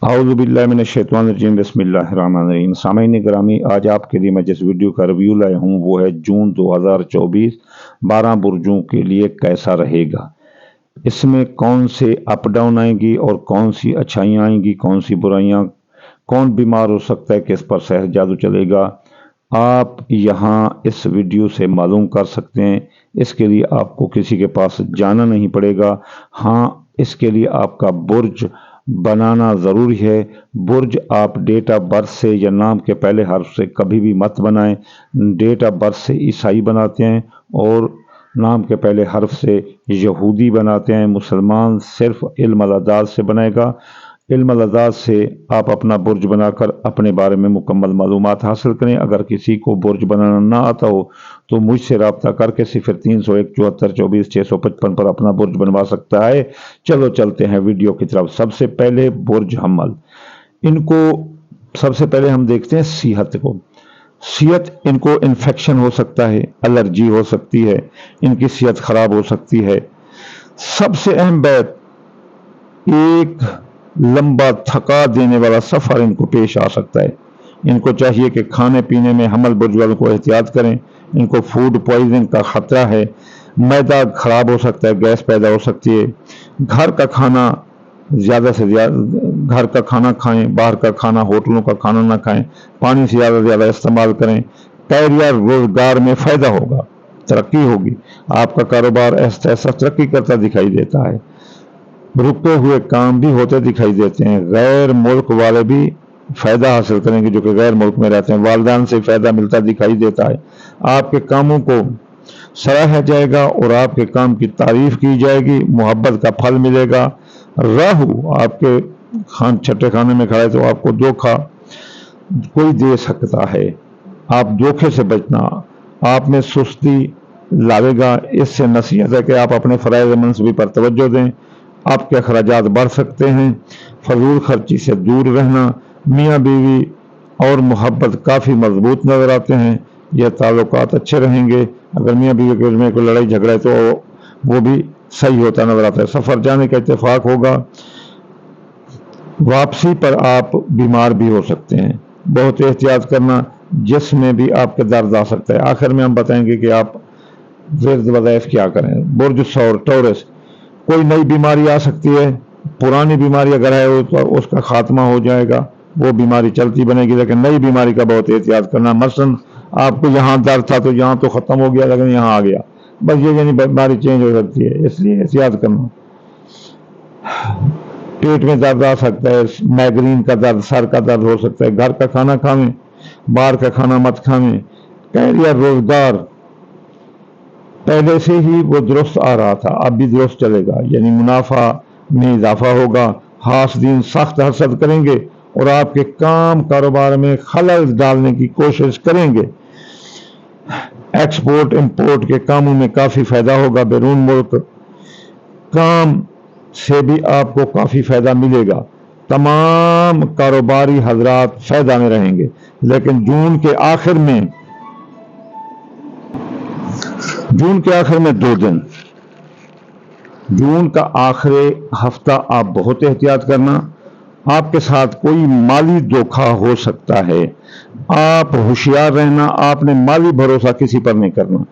औज़ुबिल्लाहिमिनश्शैतानिर्रजीम बिस्मिल्लाहिर्रहमानिर्रहीम। सामईन ग्रामी, आज आपके लिए मैं जिस वीडियो का रिव्यू लाया हूँ वो है जून 2024 12 बुर्जों के लिए कैसा रहेगा। इसमें कौन से अप डाउन आएंगी और कौन सी अच्छाइयाँ आएंगी, कौन सी बुराइयाँ, कौन बीमार हो सकता है, किस पर सहर जादू चलेगा, आप यहाँ इस वीडियो से मालूम कर सकते हैं। इसके लिए आपको किसी के पास जाना नहीं पड़ेगा। हाँ, इसके लिए आपका बुर्ज बनाना ज़रूरी है। बुर्ज आप डेट ऑफ बर्थ से या नाम के पहले हर्फ से कभी भी मत बनाएं। डेट ऑफ बर्थ से ईसाई बनाते हैं और नाम के पहले हर्फ से यहूदी बनाते हैं। मुसलमान सिर्फ इल्म अल-अदाद से बनेगा। इल्म अल-अदाद से आप अपना बुर्ज बनाकर अपने बारे में मुकम्मल मालूमात हासिल करें। अगर किसी को बुर्ज बनाना ना आता हो तो मुझसे रब्ता करके 0301 74 24 655 पर अपना बुर्ज बनवा सकता है। चलो चलते हैं वीडियो की तरफ। सबसे पहले बुर्ज हमल, इनको सबसे पहले हम देखते हैं सेहत को। सेहत, इनको इन्फेक्शन हो सकता है, एलर्जी हो सकती है, इनकी सेहत खराब हो सकती है। सबसे अहम बात, एक लंबा थका देने वाला सफर इनको पेश आ सकता है। इनको चाहिए कि खाने पीने में हमल बुर्ज वालों को एहतियात करें। इनको फूड पॉइजनिंग का खतरा है, मैदा खराब हो सकता है, गैस पैदा हो सकती है। घर का खाना ज़्यादा से ज़्यादा घर का खाना खाएं, बाहर का खाना, होटलों का खाना ना खाएं। पानी से ज़्यादा से ज़्यादा इस्तेमाल करें। कैरियर रोजगार में फ़ायदा होगा, तरक्की होगी, आपका कारोबार ऐसा ऐसा तरक्की करता दिखाई देता है। रुके हुए काम भी होते दिखाई देते हैं। गैर मुल्क वाले भी फ़ायदा हासिल करेंगे जो कि गैर मुल्क में रहते हैं। वालिदैन से फ़ायदा मिलता दिखाई देता है। आपके कामों को सराहा जाएगा और आपके काम की तारीफ की जाएगी। मोहब्बत का फल मिलेगा। राहु आपके छठे खाने में खड़ा है तो आपको धोखा कोई दे सकता है। आप धोखे से बचना, आप में सुस्ती लावेगा। इससे नसीहत है कि आप अपने फ़राइज़ मनसबी पर तवज्जो दें। आपके अखराजात बढ़ सकते हैं। फजूल खर्ची से दूर रहना। मियाँ बीवी और मोहब्बत काफ़ी मजबूत नज़र आते हैं। यह ताल्लुकात अच्छे रहेंगे। अगर मियाँ बीवी के में कोई लड़ाई झगड़ा है तो वो भी सही होता नज़र आता है। सफ़र जाने का इत्तेफाक होगा। वापसी पर आप बीमार भी हो सकते हैं। बहुत एहतियात करना, जिसमें भी आपके दर्द आ सकता है। आखिर में हम बताएंगे कि आप विर्द वज़ाइफ क्या करें। बुर्ज सौर टॉरस, कोई नई बीमारी आ सकती है। पुरानी बीमारी अगर है तो उसका खात्मा हो जाएगा, वो बीमारी चलती बनेगी। लेकिन नई बीमारी का बहुत एहतियात करना। मसलन आपको यहाँ दर्द था तो यहाँ तो ख़त्म हो गया लेकिन यहाँ आ गया, बस ये यानी बीमारी चेंज हो सकती है, इसलिए एहतियात करना। पेट में दर्द आ सकता है, माइग्रेन का दर्द, सर का दर्द हो सकता है। घर का खाना खावें, बाहर का खाना मत खावें। कैरियर रोजगार पहले से ही वो दुरुस्त आ रहा था, अब भी दुरुस्त चलेगा, यानी मुनाफा में इजाफा होगा। हासदीन सख्त हसद करेंगे और आपके काम कारोबार में खलल डालने की कोशिश करेंगे। एक्सपोर्ट इंपोर्ट के कामों में काफ़ी फ़ायदा होगा। बैरून मुल्क काम से भी आपको काफ़ी फ़ायदा मिलेगा। तमाम कारोबारी हजरात फ़ायदा में रहेंगे। लेकिन जून के आखिर में 2 दिन, जून का आखिरी हफ्ता आप बहुत एहतियात करना। आपके साथ कोई माली धोखा हो सकता है। आप होशियार रहना। आपने माली भरोसा किसी पर नहीं करना।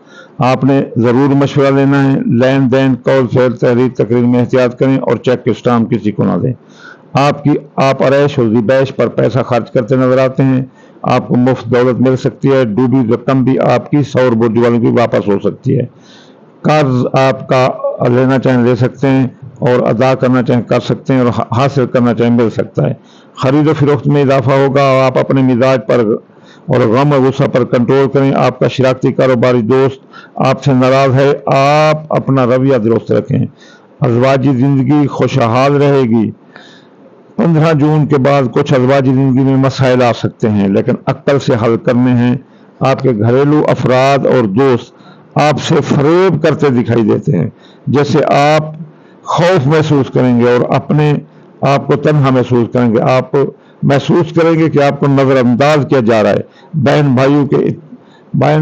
आपने ज़रूर मशवरा लेना है। लेन देन, कौल फेल, तहरीर तकरीर में एहतियात करें और चेक के स्टाम्प किसी को ना दें। आप अरैश और ज़िबैश पर पैसा खर्च करते नजर आते हैं। आपको मुफ्त दौलत मिल सकती है। डूबी रकम भी आपकी सौर बुर्ज वालों की वापस हो सकती है। कर्ज आपका लेना चाहें ले सकते हैं और अदा करना चाहें कर सकते हैं और हासिल करना चाहें मिल सकता है। खरीद फरोख्त में इजाफा होगा। आप अपने मिजाज पर और गम और गुस्सा पर कंट्रोल करें। आपका शरारती कारोबारी दोस्त आपसे नाराज है, आप अपना रवैया दुरुस्त रखें। अज़वाजी ज़िंदगी खुशहाल रहेगी। 15 जून के बाद कुछ अज़वाजी ज़िंदगी में मसाइल आ सकते हैं, लेकिन अक्ल से हल करने हैं। आपके घरेलू अफराद और दोस्त आपसे फरेब करते दिखाई देते हैं, जैसे आप खौफ महसूस करेंगे और अपने आप को तन्हा महसूस करेंगे। आप महसूस करेंगे कि आपको नज़रअंदाज किया जा रहा है। बहन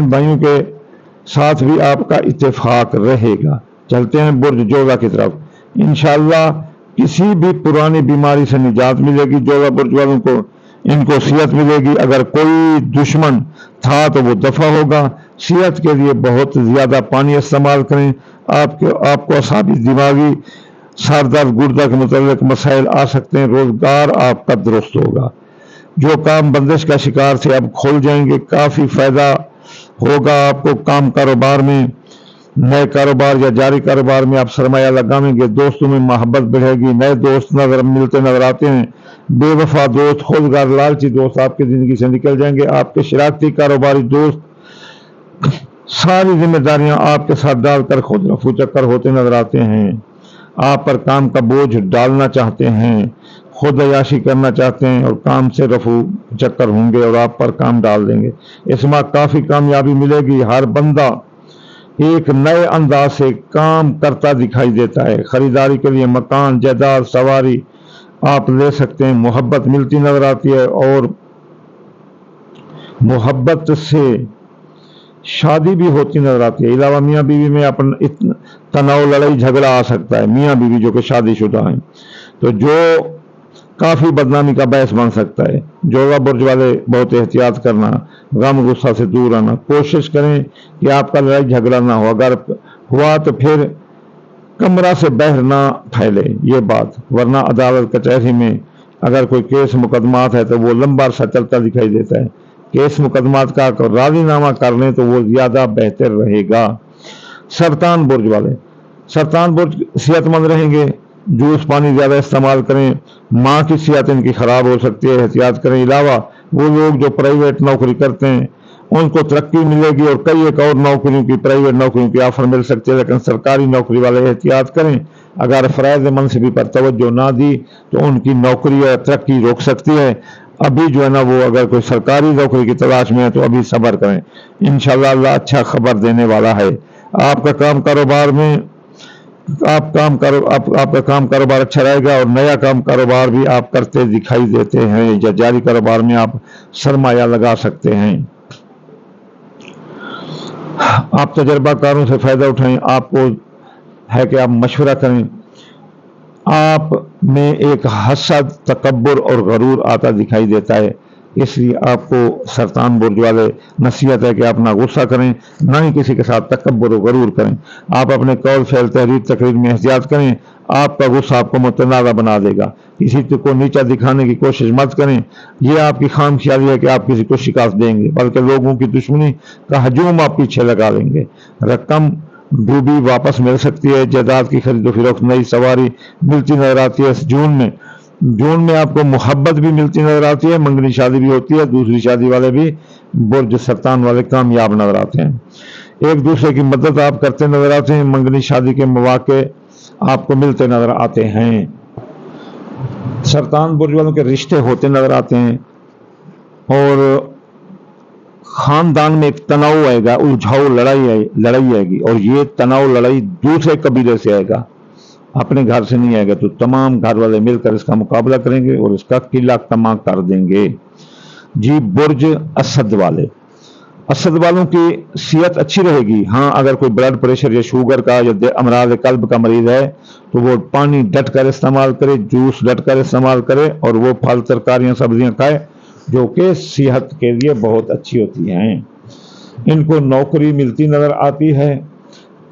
भाइयों के साथ भी आपका इत्तेफाक रहेगा। चलते हैं बुर्ज जोधा की तरफ। इंशाअल्लाह किसी भी पुरानी बीमारी से निजात मिलेगी। जोड़ा बुर्ज वालों को इनको सेहत मिलेगी। अगर कोई दुश्मन था तो वो दफा होगा। सेहत के लिए बहुत ज्यादा पानी इस्तेमाल करें। आपको असाबी दिमागी सर दर्द गुर्दा के मुतालिक मसाइल आ सकते हैं। रोजगार आपका दुरुस्त होगा। जो काम बंदिश का शिकार थे अब खुल जाएंगे। काफी फायदा होगा आपको काम कारोबार में। नए कारोबार या जारी कारोबार में आप सरमाया लगाएंगे। दोस्तों में मोहब्बत बढ़ेगी। नए दोस्त मिलते नजर आते हैं। बेवफा दोस्त, खुदगार, लालची दोस्त आपकी जिंदगी से निकल जाएंगे। आपके शरारती कारोबारी दोस्त सारी जिम्मेदारियां आपके साथ डालकर खुद रफू चक्कर होते नजर आते हैं। आप पर काम का बोझ डालना चाहते हैं, खुद अयाशी करना चाहते हैं और काम से रफू चक्कर होंगे और आप पर काम डाल देंगे। इस माह काफी कामयाबी मिलेगी। हर बंदा एक नए अंदाज से काम करता दिखाई देता है। खरीदारी के लिए मकान, जायदाद, सवारी आप ले सकते हैं। मोहब्बत मिलती नजर आती है और मोहब्बत से शादी भी होती नजर आती है। अलावा मियाँ बीवी में अपन तनाव, लड़ाई, झगड़ा आ सकता है। मियाँ बीवी जो कि शादीशुदा हैं तो जो काफी बदनामी का बहस बन सकता है। जोड़ा बुर्ज वाले बहुत एहतियात करना, गम गुस्सा से दूर रहना। कोशिश करें कि आपका लड़ाई झगड़ा ना हो। अगर हुआ तो फिर कमरा से बाहर ना फैले ये बात, वरना अदालत कचहरी में अगर कोई केस मुकदमात है तो वो लंबा अरसा चलता दिखाई देता है। केस मुकदमात का राजीनामा कर लें तो वो ज्यादा बेहतर रहेगा। सरतान बुर्ज वाले, सरतान बुर्ज सेहतमंद रहेंगे। जूस पानी ज्यादा इस्तेमाल करें। माँ की सेहत इनकी खराब हो सकती है, एहतियात करें। अलावा वो लोग जो प्राइवेट नौकरी करते हैं उनको तरक्की मिलेगी और कई एक और नौकरियों की, प्राइवेट नौकरियों की ऑफर मिल सकती है, लेकिन सरकारी नौकरी वाले एहतियात करें। अगर फराइज मनसबी पर तवज्जो ना दी तो उनकी नौकरी और तरक्की रोक सकती है। अभी जो है ना वो अगर कोई सरकारी नौकरी की तलाश में है तो अभी सब्र करें। इंशाअल्लाह अल्लाह अच्छा खबर देने वाला है। आपका काम कारोबार में आपका काम कारोबार अच्छा रहेगा और नया काम कारोबार भी आप करते दिखाई देते हैं या जारी कारोबार में आप सरमाया लगा सकते हैं। आप तजर्बाकारों से फायदा उठाएं। आपको है कि आप मशवरा करें। आप में एक हसद, तकब्बुर और गरूर आता दिखाई देता है। इसलिए आपको सरतान बुर्ज वाले नसीहत है कि आप ना गुस्सा करें, ना ही किसी के साथ तकब्बुर और गरूर करें। आप अपने कौल, फेल, तहरीर, तकरीर में एहतियात करें। आपका गुस्सा आपको मुतनाज़ा बना देगा। किसी को नीचा दिखाने की कोशिश मत करें। यह आपकी खामख्याली है कि आप किसी को शिकस्त देंगे, बल्कि लोगों की दुश्मनी का हजूम आप पीछे लगा लेंगे। रकम डूबी वापस मिल सकती है। जायदाद की खरीदो फरोख्त, नई सवारी मिलती नजर आती है। जून में आपको मोहब्बत भी मिलती नजर आती है। मंगनी शादी भी होती है। दूसरी शादी वाले भी बुर्ज सरतान वाले कामयाब नजर आते हैं। एक दूसरे की मदद आप करते नजर आते हैं। मंगनी शादी के मौके आपको मिलते नजर आते हैं। सरतान बुर्ज वालों के रिश्ते होते नजर आते हैं और खानदान में एक तनाव आएगा, उलझाव, लड़ाई आएगी और ये तनाव, लड़ाई दूसरे कबीले से आएगा, अपने घर से नहीं आएगा। तो तमाम घर वाले मिलकर इसका मुकाबला करेंगे और इसका किला तमा कर देंगे। जी बुर्ज असद वाले, असद वालों की सेहत अच्छी रहेगी। हाँ, अगर कोई ब्लड प्रेशर या शुगर का या अमराज कल्ब का मरीज है तो वो पानी डट कर इस्तेमाल करे, जूस डट कर इस्तेमाल करे और वो फल, तरकारियां, सब्जियां खाए जो कि सेहत के लिए बहुत अच्छी होती हैं। इनको नौकरी मिलती नजर आती है।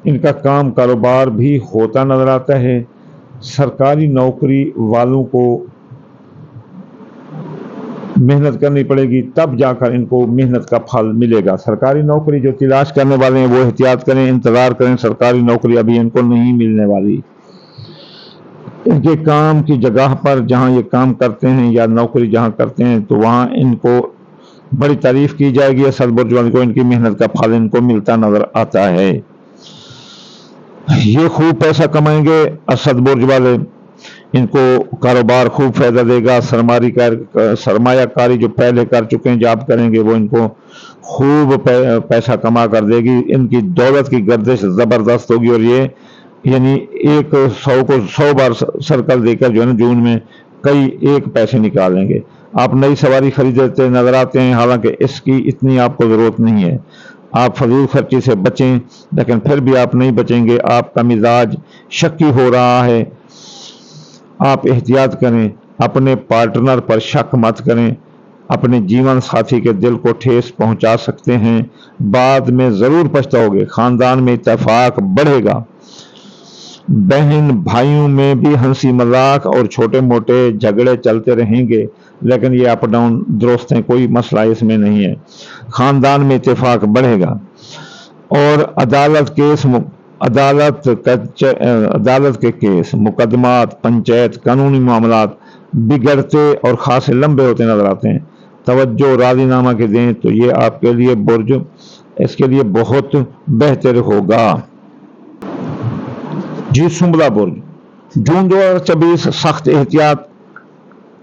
इनका काम कारोबार भी होता नजर आता है। सरकारी नौकरी वालों को मेहनत करनी पड़ेगी, तब जाकर इनको मेहनत का फल मिलेगा। सरकारी नौकरी जो तलाश करने वाले हैं वो एहतियात करें, इंतजार करें। सरकारी नौकरी अभी इनको नहीं मिलने वाली। इनके काम की जगह पर जहां ये काम करते हैं या नौकरी जहां करते हैं तो वहां इनको बड़ी तारीफ की जाएगी। असद बुर्ज वालों को इनकी मेहनत का फल इनको मिलता नजर आता है। ये खूब पैसा कमाएंगे असद बुर्ज वाले। इनको कारोबार खूब फायदा देगा। सरमायाकारी जो पहले कर चुके हैं, जॉब करेंगे, वो इनको खूब पैसा कमा कर देगी। इनकी दौलत की गर्दिश जबरदस्त होगी और ये यानी 100 को 100 बार सर्कल देकर जो है ना जून में कई एक पैसे निकालेंगे। आप नई सवारी खरीदते नजर आते हैं, हालांकि इसकी इतनी आपको जरूरत नहीं है। आप फजूल खर्ची से बचें, लेकिन फिर भी आप नहीं बचेंगे। आपका मिजाज शक्की हो रहा है। आप एहतियात करें, अपने पार्टनर पर शक मत करें, अपने जीवन साथी के दिल को ठेस पहुंचा सकते हैं, बाद में ज़रूर पछताओगे। ख़ानदान में इत्तेफाक बढ़ेगा, बहन भाइयों में भी हंसी मजाक और छोटे मोटे झगड़े चलते रहेंगे, लेकिन ये अप डाउन दुरुस्त हैं, कोई मसला इसमें नहीं है। ख़ानदान में इत्तेफाक बढ़ेगा और अदालत के केस, मुकदमात, पंचायत, कानूनी मामलात बिगड़ते और खासे लंबे होते नजर आते हैं। तवज्जो राजीनामा के दें तो ये आपके लिए बुर्ज इसके लिए बहुत बेहतर होगा। जी सुंबला बुर्ज, जून 2024 सख्त एहतियात,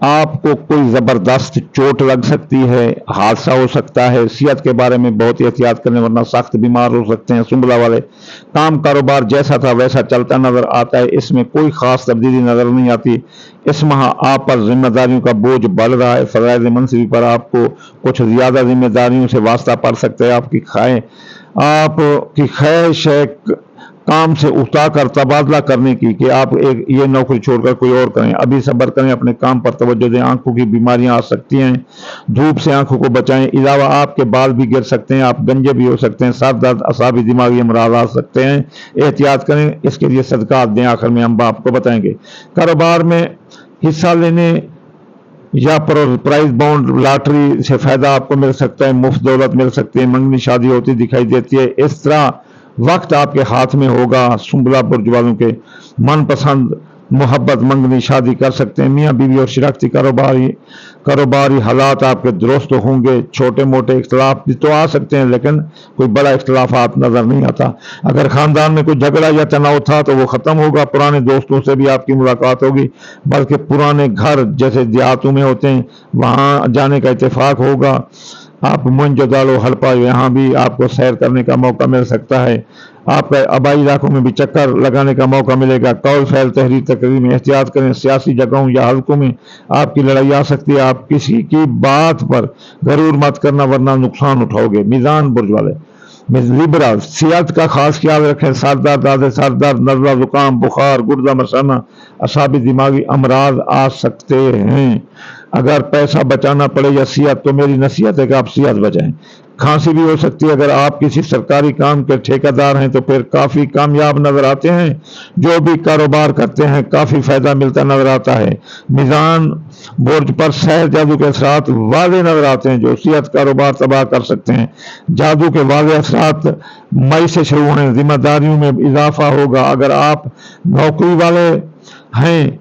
आपको कोई जबरदस्त चोट लग सकती है, हादसा हो सकता है, सेहत के बारे में बहुत एहतियात करें वरना सख्त बीमार हो सकते हैं। सुंबला वाले, काम कारोबार जैसा था वैसा चलता नजर आता है, इसमें कोई खास तब्दीली नजर नहीं आती। इस माह आप पर जिम्मेदारियों का बोझ बढ़ रहा है, फराइज मनसिबी पर आपको कुछ ज्यादा जिम्मेदारियों से वास्ता पड़ सकता है। आपकी ख्वाहिश है काम से उठाकर तबादला करने की कि आप ये नौकरी छोड़कर कोई और करें। अभी सब्र करें, अपने काम पर तवज्जो दें। आंखों की बीमारियां आ सकती हैं, धूप से आंखों को बचाएं। इलावा आपके बाल भी गिर सकते हैं, आप गंजे भी हो सकते हैं, सर दर्द, असाबी दिमागी अमराज आ सकते हैं, एहतियात करें। इसके लिए सदकात दें, आखिर में हम आपको बताएंगे। कारोबार में हिस्सा लेने या प्राइज बॉन्ड लॉटरी से फायदा आपको मिल सकता है, मुफ्त दौलत मिल सकती है, मंगनी शादी होती दिखाई देती है। इस तरह वक्त आपके हाथ में होगा। सुंबला बुर्ज वालों के मनपसंद मोहब्बत मंगनी शादी कर सकते हैं। मियाँ बीवी और शिराकती कारोबारी हालात आपके दुरुस्त होंगे। छोटे मोटे इख्तलाफ भी तो आ सकते हैं, लेकिन कोई बड़ा इख्तलाफात नजर नहीं आता। अगर खानदान में कोई झगड़ा या तनाव था तो वो खत्म होगा। पुराने दोस्तों से भी आपकी मुलाकात होगी, बल्कि पुराने घर जैसे देहातों में होते हैं वहां जाने का इत्तेफाक होगा। आप मोहनजोदाड़ो हड़प्पा, यहाँ भी आपको सैर करने का मौका मिल सकता है। आपका आबाई इलाकों में भी चक्कर लगाने का मौका मिलेगा। कौल फैल तहरीर तकरीर में एहतियात करें। सियासी जगहों या हलकों में आपकी लड़ाई आ सकती है। आप किसी की बात पर गरूर मत करना वरना नुकसान उठाओगे। मीज़ान बुर्ज वाले, लिबरा, सेहत का खास ख्याल रखें। सर दर्द, नज़ला, जुकाम, बुखार, गुर्दा मसाना, असाबी दिमागी अमराज आ सकते हैं। अगर पैसा बचाना पड़े या सेहत, तो मेरी नसीहत है कि आप सेहत बचाएं। खांसी भी हो सकती है। अगर आप किसी सरकारी काम के ठेकेदार हैं तो फिर काफी कामयाब नजर आते हैं। जो भी कारोबार करते हैं काफी फायदा मिलता नजर आता है। मीज़ान बुर्ज पर सहर जादू के असरात वाज़ेह नजर आते हैं जो सेहत कारोबार तबाह कर सकते हैं। जादू के वाज़ेह असरात मई से शुरू होने, जिम्मेदारियों में इजाफा होगा। अगर आप नौकरी वाले हैं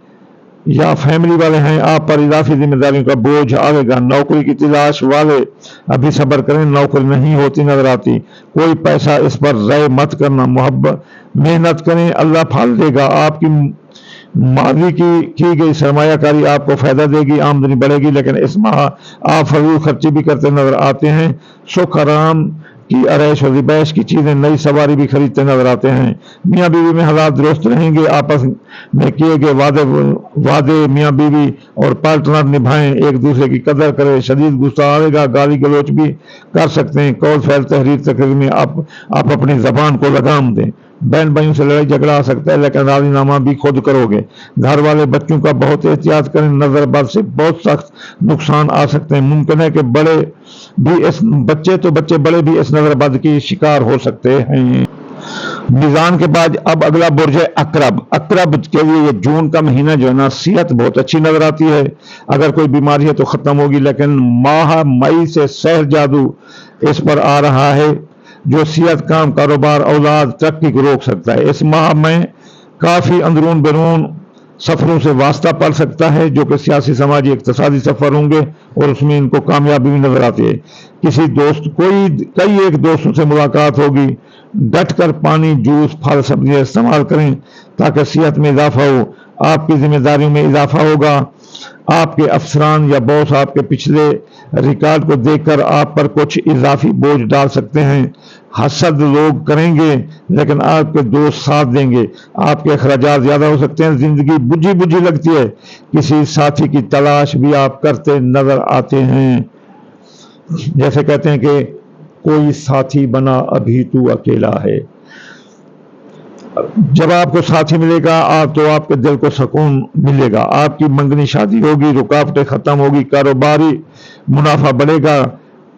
या फैमिली वाले हैं, आप पर इजाफी जिम्मेदारियों का बोझ आएगा। नौकरी की तलाश वाले अभी सब्र करें, नौकरी नहीं होती नजर आती। कोई पैसा इस पर ज़ाय मत करना, मेहनत करें, अल्लाह फल देगा। आपकी माजी की गई सरमायाकारी आपको फायदा देगी, आमदनी बढ़ेगी। लेकिन इस माह आप फजूल खर्ची भी करते नजर आते हैं। सुख आराम की अरैश और रिबैश की चीजें, नई सवारी भी खरीदते नजर आते हैं। मियाँ बीवी में हालात दुरुस्त रहेंगे। आपस में किए गए वादे मियाँ बीवी और पार्टनर निभाएं, एक दूसरे की कदर करें। शदीद गुस्सा आएगा, गाली गलौच भी कर सकते हैं। कौल फैल तहरीर तकरीर में आप अपनी जबान को लगाम दें। बहन भाइयों से लड़ाई झगड़ा आ सकता है, लेकिन राजीनामा भी खुद करोगे। घर वाले बच्चों का बहुत एहतियात करें, नजरबद से बहुत सख्त नुकसान आ सकते हैं। मुमकिन है कि बच्चे बड़े भी इस नजरबद की शिकार हो सकते हैं। मीज़ान के बाद अब अगला बुर्ज है अकरब। अकरब के लिए ये जून का महीना जो है ना, सेहत बहुत अच्छी नजर आती है। अगर कोई बीमारी है तो खत्म होगी, लेकिन माह मई से सहर जादू इस पर आ रहा है जो सेहत, काम, कारोबार, औलाद, तरक्की को रोक सकता है। इस माह में काफी अंदरून बैरून सफरों से वास्ता पड़ सकता है, जो कि सियासी, समाजी, इक्तिसादी सफर होंगे और उसमें इनको कामयाबी भी नजर आती है। कई एक दोस्तों से मुलाकात होगी। डट कर पानी, जूस, फल, सब्जियां इस्तेमाल करें ताकि सेहत में इजाफा हो। आपकी जिम्मेदारियों में इजाफा होगा। आपके अफसरान या बॉस आपके पिछले रिकॉर्ड को देखकर आप पर कुछ इजाफी बोझ डाल सकते हैं। हसद लोग करेंगे, लेकिन आपके दोस्त साथ देंगे। आपके अखराजात ज्यादा हो सकते हैं। जिंदगी बुझी बुझी लगती है। किसी साथी की तलाश भी आप करते नजर आते हैं। जैसे कहते हैं कि कोई साथी बना अभी तू अकेला है। जब आपको साथी मिलेगा तो आपके दिल को सुकून मिलेगा, आपकी मंगनी शादी होगी, रुकावटें खत्म होगी, कारोबारी मुनाफा बढ़ेगा,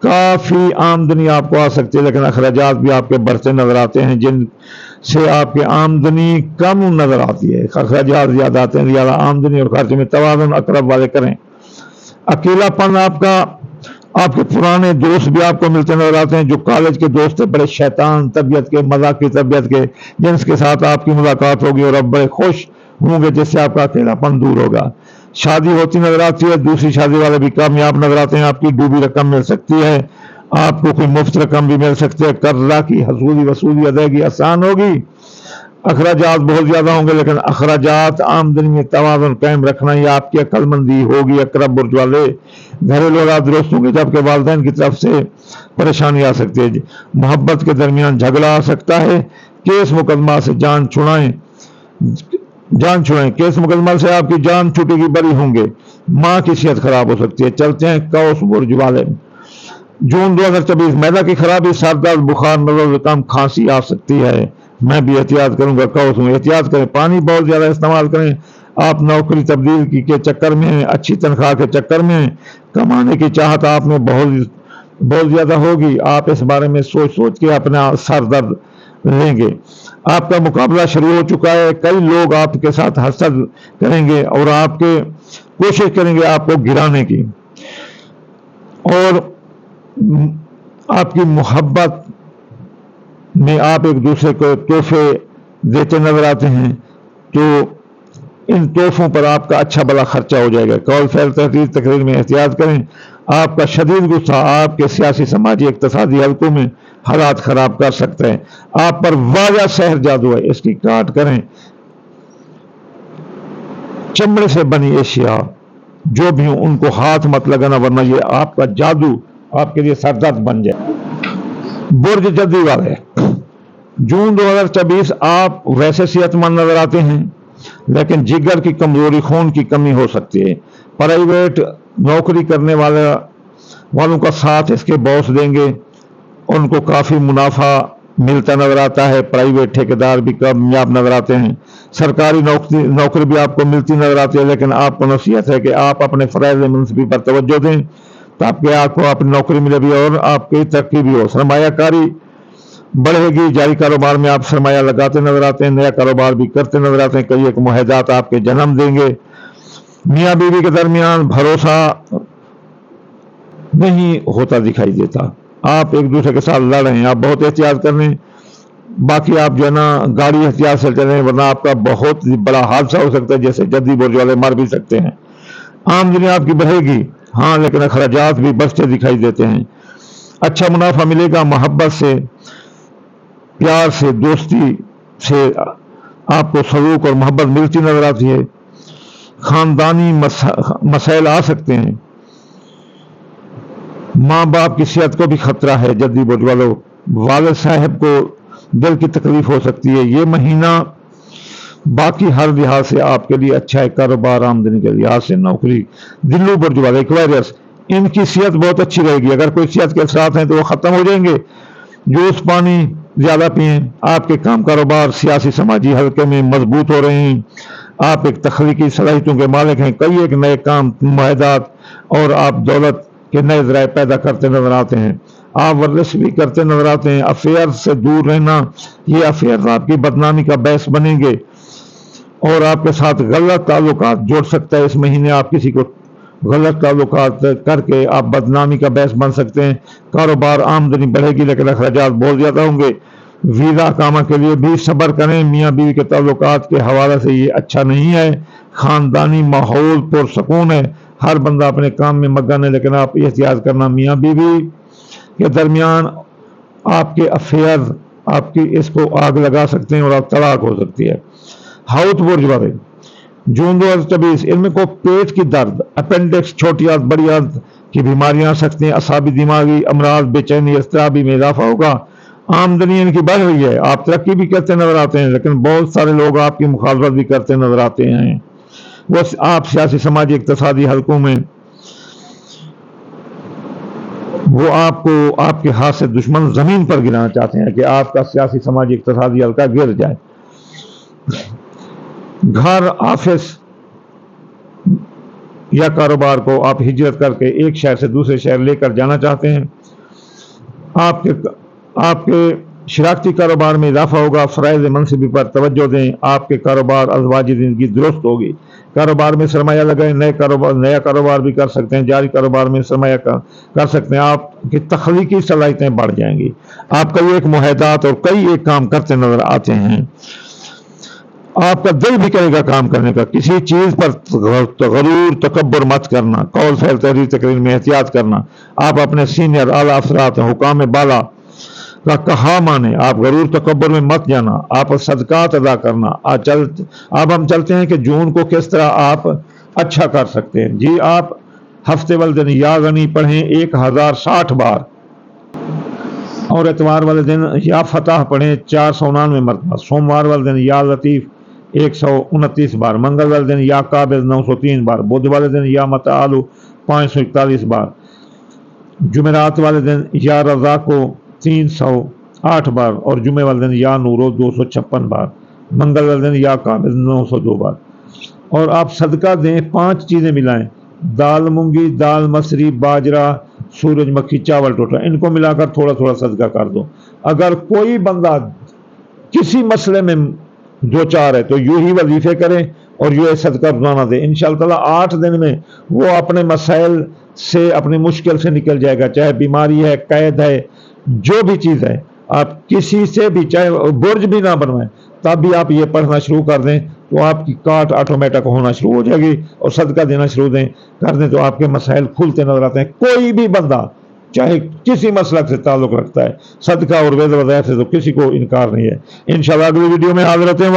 काफी आमदनी आपको आ सकती है। लेकिन अखराजात भी आपके बढ़ते नजर आते हैं, जिनसे आपकी आमदनी कम नजर आती है। अखराजात ज्यादा आते हैं, ज्यादा आमदनी और खर्च में तवाज़ुन अकरब वाले करें। अकेलापन आपके पुराने दोस्त भी आपको मिलते नजर आते हैं, जो कॉलेज के दोस्त थे, बड़े शैतान तबीयत के, मजाकी तबीयत के, जिनके साथ आपकी मुलाकात होगी और अब बड़े खुश होंगे, जिससे आपका अकेलापन दूर होगा। शादी होती नजर आती है, दूसरी शादी वाले भी कामयाब नजर आते हैं, आपकी डूबी रकम मिल सकती है, आपको कोई मुफ्त रकम भी मिल सकती है, कर्जा की हसूली वसूली अदायगी आसान होगी। अखराजात बहुत ज्यादा होंगे, लेकिन अखराजात आमदनी में तवाज़ुन कायम रखना ही आपकी अक्लमंदी होगी। अकरब बुर्ज वाले घरेलू हालात दुरुस्त होंगे, जबकि वालिदैन की तरफ से परेशानी आ सकती है। मोहब्बत के दरमियान झगड़ा आ सकता है, केस मुकदमा से जान छुड़ाएं, केस मुकदमा से आपकी जान छुटेगी, बरी होंगे। माँ की सेहत खराब हो सकती है। चलते हैं कौस बुर्ज वाले। जून 2024, मैदा की खराबी, सर दर्द, बुखार, नज़र जुकाम, खांसी आ सकती है। मैं भी एहतियात करूंगा, कौस हूं, एहतियात करें, पानी बहुत ज्यादा इस्तेमाल करें। आप नौकरी तब्दील के चक्कर में हैं, अच्छी तनख्वाह के चक्कर में हैं, कमाने की चाहत आप में बहुत ज्यादा होगी। आप इस बारे में सोच सोच के अपना सर दर्द लेंगे। आपका मुकाबला शुरू हो चुका है, कई लोग आपके साथ हसद करेंगे और आपके कोशिश करेंगे आपको गिराने की, और आपकी मोहब्बत में आप एक दूसरे को तोहफे देते नजर आते हैं, तो इन तोहफों पर आपका अच्छा भला खर्चा हो जाएगा। कौल फैल तहरीर तकरीर में एहतियात करें। आपका शदीद गुस्सा आपके सियासी, समाजी, इक्तसादी हलकों में हालात खराब कर सकते हैं। आप पर वाजा सहर जादू है, इसकी काट करें। चमड़े से बनी एशिया जो भी हो उनको हाथ मत लगाना, वरना ये आपका जादू आपके लिए सरदर्द बन जाए। बुर्ज जद्दी वाले, जून 2024, आप वैसे सेहतमंद नजर आते हैं, लेकिन जिगर की कमजोरी, खून की कमी हो सकती है। प्राइवेट नौकरी करने वालों का साथ इसके बॉस देंगे, उनको काफी मुनाफा मिलता नजर आता है। प्राइवेट ठेकेदार भी कामयाब नजर आते हैं। सरकारी नौकरी भी आपको मिलती नजर आती है, लेकिन आपको नसीहत है कि आप अपने फराइज मुनसबी पर तवज्जो दें, ताकि आपको अपनी नौकरी मिले भी और आपकी तरक्की भी हो। सरमायाकारी बढ़ेगी, जारी कारोबार में आप सरमाया लगाते नजर आते हैं, नया कारोबार भी करते नजर आते हैं। कई एक मुआहदात आपके जन्म देंगे। मियाँ बीवी के दरमियान भरोसा नहीं होता दिखाई देता, आप एक दूसरे के साथ लड़ रहे हैं, आप बहुत एहतियात कर लें। बाकी आप जो है ना गाड़ी एहतियात से चलें, वरना आपका बहुत बड़ा हादसा हो सकता है, जैसे जद्दी बुर्ज वाले मर भी सकते हैं। आमदनी आपकी बढ़ेगी, हाँ, लेकिन अखराजात भी बढ़ते दिखाई देते हैं। अच्छा मुनाफा मिलेगा, मोहब्बत से, प्यार से, दोस्ती से आपको सलूक और मोहब्बत मिलती नजर आती है। खानदानी मसाइल आ सकते हैं। माँ बाप की सेहत को भी खतरा है। जद्दी बुर्ज वालों, वालिद साहब को दिल की तकलीफ हो सकती है। ये महीना बाकी हर लिहाज से आपके लिए अच्छा है। कारोबार, आमदनी के लिहाज से, नौकरी। दिल्लू बुर्ज वाले, एक्वेरियस, इनकी सेहत बहुत अच्छी रहेगी। अगर कोई सेहत के असरात हैं तो वो खत्म हो जाएंगे। जूस पानी ज्यादा पिए। आपके काम कारोबार, सियासी, समाजी हल्के में मजबूत हो रहे हैं। आप एक तख्लीकी सलाहियतों के मालिक हैं। कई एक नए काम, मुआहदात और आप दौलत के नए ज़राए पैदा करते नजर आते हैं। आप वर्जिश भी करते नजर आते हैं। अफेयर से दूर रहना, ये अफेयर आपकी बदनामी का बहस बनेंगे और आपके साथ गलत ताल्लुकात जोड़ सकता है। इस महीने आप किसी को गलत ताल्लुकात करके आप बदनामी का बहस बन सकते हैं। कारोबार, आमदनी बढ़ेगी, लेकिन अखराजात बहुत ज्यादा होंगे। वीजा कामा के लिए भी सब्र करें। मियाँ बीवी के ताल्लुकात के हवाले से ये अच्छा नहीं है। खानदानी माहौल पुरसकून है, हर बंदा अपने काम में मगन है, लेकिन आप एहतियात करना, मियाँ बीवी के दरमियान आपके अफेयर आपकी इसको आग लगा सकते हैं और आप तलाक हो सकती है। हाउत बुर्ज वाले, जून 2024, इनमें को पेट की दर्द, अपेंडिक्स, छोटी आंत, बड़ी आंत की बीमारियां आ सकती हैं। असाबी, दिमागी अमराज, बेचैनी, इज़्तिराबी में इजाफा होगा। आमदनी इनकी बढ़ रही है, आप तरक्की भी करते नजर आते हैं, लेकिन बहुत सारे लोग आपकी मुखालफत भी करते नजर आते हैं। वो आप सियासी, समाजी, इक्तसादी हलकों में वो आपको आपके हाथ से दुश्मन जमीन पर गिराना चाहते हैं कि आपका सियासी, समाजी, इक्तसादी हल्का गिर जाए। घर, ऑफिस या कारोबार को आप हिजरत करके एक शहर से दूसरे शहर लेकर जाना चाहते हैं, आपके शराकती कारोबार में इजाफा होगा, फ़राइज़ मनसिबी पर तवज्जो दें, आपके कारोबार अज़वाजी ज़िंदगी दुरुस्त होगी। कारोबार में सरमाया लगाएं, नया कारोबार भी कर सकते हैं, जारी कारोबार में सरमाया कर सकते हैं, आपकी तख्लीकी सलाहियतें बढ़ जाएंगी। आप कई एक मुआहदात और कई एक काम करते नजर आते हैं। आपका दिल भी करेगा काम करने का। किसी चीज़ पर गरूर तकब्बुर मत करना, कौल फैल तहरीर तकरीर में एहतियात करना। आप अपने सीनियर आला अफसरात हुकाम बाला का कहा माने, आप गरूर तकब्बुर में मत जाना। आप सदकात अदा करना। अब हम चलते हैं कि जून को किस तरह आप अच्छा कर सकते हैं। जी, आप हफ्ते वाले दिन या गनी पढ़ें 1060 बार, और एतवार वाले दिन या फतह पढ़ें 499 मरतबा, सोमवार वाले दिन या लतीफ़ 129 बार, मंगल वाले दिन या काबिज़ 903 बार, बुध वाले दिन या मतआलु 541 बार, जुमेरात वाले दिन या रज़ा को 308 बार, और जुमे वाले दिन या नूरो 256 बार, मंगल वाले दिन या काबिज़ 902 बार। और आप सदका दें, 5 चीज़ें मिलाएं, दाल मूंगी, दाल मसरी, बाजरा, सूरजमुखी, चावल टोटा, इनको मिलाकर थोड़ा थोड़ा सदका कर दो। अगर कोई बंदा किसी मसले में दो चार है तो यूं ही वजीफे करें और यूं सदका रोजाना दे। इंशाअल्लाह ताला 8 दिन में वो अपने मसाइल से, अपनी मुश्किल से निकल जाएगा। चाहे बीमारी है, कैद है, जो भी चीज़ है, आप किसी से भी, चाहे बुर्ज भी ना बनवाएं, तब भी आप ये पढ़ना शुरू कर दें तो आपकी काट ऑटोमेटिक होना शुरू हो जाएगी। और सदका देना शुरू कर दें तो आपके मसाइल खुलते नजर आते हैं। कोई भी बंदा चाहे किसी मसलक से ताल्लुक़ रखता है, सदका और वेद वज़ाइफ से तो किसी को इनकार नहीं है। इंशाअल्लाह अगली वीडियो में हाज़िर होते हैं।